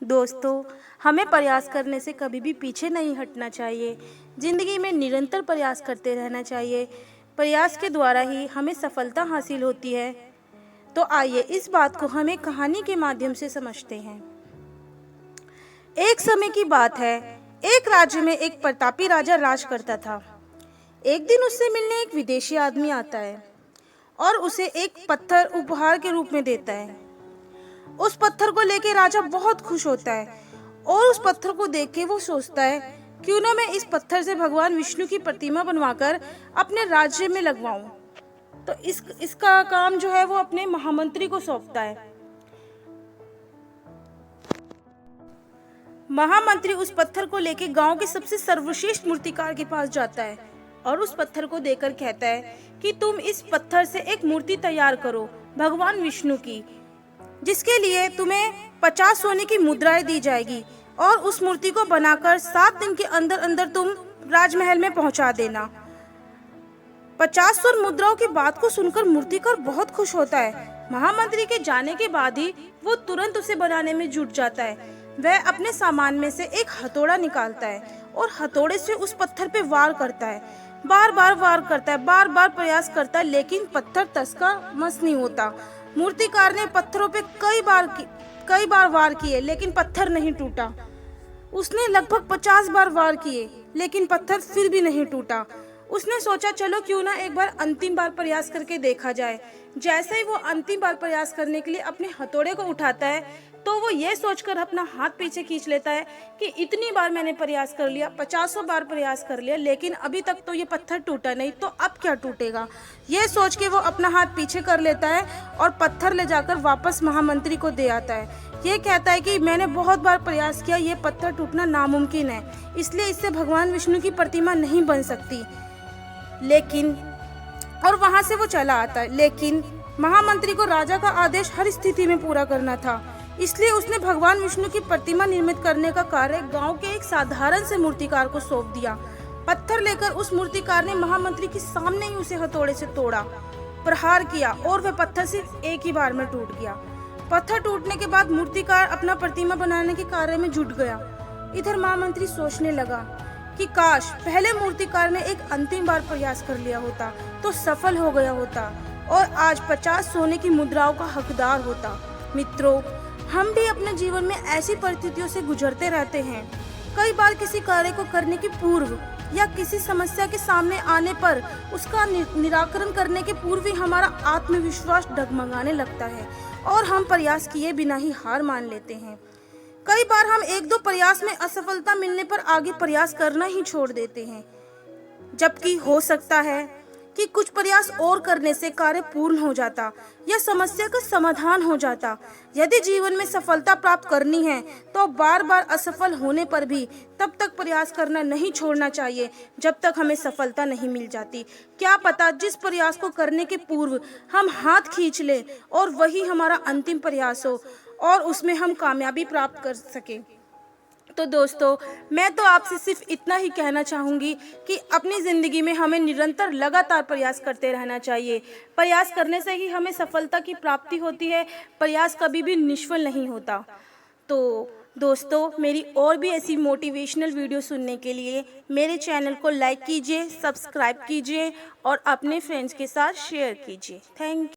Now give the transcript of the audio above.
दोस्तों, हमें प्रयास करने से कभी भी पीछे नहीं हटना चाहिए। ज़िंदगी में निरंतर प्रयास करते रहना चाहिए। प्रयास के द्वारा ही हमें सफलता हासिल होती है। तो आइए इस बात को हम एक कहानी के माध्यम से समझते हैं। एक समय की बात है, एक राज्य में एक प्रतापी राजा राज करता था। एक दिन उससे मिलने एक विदेशी आदमी आता है और उसे एक पत्थर उपहार के रूप में देता है। उस पत्थर को लेके राजा बहुत खुश होता है और उस पत्थर को देख के वो सोचता है, क्यों ना मैं इस पत्थर से भगवान विष्णु की प्रतिमा बनवाकर अपने राज्य में लगवाऊं। तो इसका काम जो है वो अपने महामंत्री को सौंपता है। महामंत्री उस पत्थर को लेके गांव के सबसे सर्वश्रेष्ठ मूर्तिकार के पास जाता है और उस पत्थर को देकर कहता है कि तुम इस पत्थर से एक मूर्ति तैयार करो भगवान विष्णु की, जिसके लिए तुम्हें 50 सोने की मुद्राएं दी जाएगी और उस मूर्ति को बनाकर 7 दिन के अंदर अंदर तुम राजमहल में पहुंचा देना। 50 स्वर्ण मुद्राओं की बात को सुनकर मूर्तिकार बहुत खुश होता है। महामंत्री के जाने के बाद ही वो तुरंत उसे बनाने में जुट जाता है। वह अपने सामान में से एक हथौड़ा निकालता है और हथौड़े से उस पत्थर पे वार करता है। बार बार वार करता है, बार बार प्रयास करता है, लेकिन पत्थर तस का मस नहीं होता। मूर्तिकार ने पत्थरों पे कई बार वार किए, लेकिन पत्थर नहीं टूटा। उसने लगभग 50 बार वार किए, लेकिन पत्थर फिर भी नहीं टूटा। उसने सोचा, चलो क्यों ना एक बार अंतिम बार प्रयास करके देखा जाए। जैसे ही वो अंतिम बार प्रयास करने के लिए अपने हथौड़े को उठाता है, तो वो ये सोचकर अपना हाथ पीछे खींच लेता है कि इतनी बार मैंने प्रयास कर लिया, 50 बार प्रयास कर लिया, लेकिन अभी तक तो ये पत्थर टूटा नहीं, तो अब क्या टूटेगा। ये सोच के वो अपना हाथ पीछे कर लेता है और पत्थर ले जाकर वापस महामंत्री को दे आता है। ये कहता है कि मैंने बहुत बार प्रयास किया, ये पत्थर टूटना नामुमकिन है, इसलिए इससे भगवान विष्णु की प्रतिमा नहीं बन सकती। और वहां से वो चला आता है। लेकिन महामंत्री को राजा का आदेश हर स्थिति में पूरा करना था, इसलिए उसने भगवान विष्णु की प्रतिमा निर्मित करने का कार्य गांव के एक साधारण से मूर्तिकार को सौंप दिया। पत्थर लेकर उस मूर्तिकार ने महामंत्री के सामने ही उसे हथौड़े से तोड़ा, प्रहार किया और वह पत्थर सिर्फ एक ही बार में टूट गया। पत्थर टूटने के बाद मूर्तिकार अपना प्रतिमा बनाने के कार्य में जुट गया। इधर महामंत्री सोचने लगा कि काश पहले मूर्तिकार ने एक अंतिम बार प्रयास कर लिया होता तो सफल हो गया होता और आज 50 सोने की मुद्राओं का हकदार होता। मित्रों, हम भी अपने जीवन में ऐसी परिस्थितियों से गुजरते रहते हैं। कई बार किसी कार्य को करने के पूर्व या किसी समस्या के सामने आने पर उसका निराकरण करने के पूर्व ही हमारा आत्मविश्वास डगमगाने लगता है और हम प्रयास किए बिना ही हार मान लेते हैं। कई बार हम 1-2 प्रयास में असफलता मिलने पर आगे प्रयास करना ही छोड़ देते हैं, जबकि हो सकता है कि कुछ प्रयास और करने से कार्य पूर्ण हो जाता या समस्या का समाधान हो जाता। यदि जीवन में सफलता प्राप्त करनी है तो बार बार असफल होने पर भी तब तक प्रयास करना नहीं छोड़ना चाहिए जब तक हमें सफलता नहीं मिल जाती। क्या पता जिस प्रयास को करने के पूर्व हम हाथ खींच लें और वही हमारा अंतिम प्रयास हो और उसमें हम कामयाबी प्राप्त कर सकें। तो दोस्तों, मैं तो आपसे सिर्फ इतना ही कहना चाहूँगी कि अपनी ज़िंदगी में हमें निरंतर लगातार प्रयास करते रहना चाहिए। प्रयास करने से ही हमें सफलता की प्राप्ति होती है। प्रयास कभी भी निष्फल नहीं होता। तो दोस्तों, मेरी और भी ऐसी मोटिवेशनल वीडियो सुनने के लिए मेरे चैनल को लाइक कीजिए, सब्सक्राइब कीजिए और अपने फ्रेंड्स के साथ शेयर कीजिए। Thank you.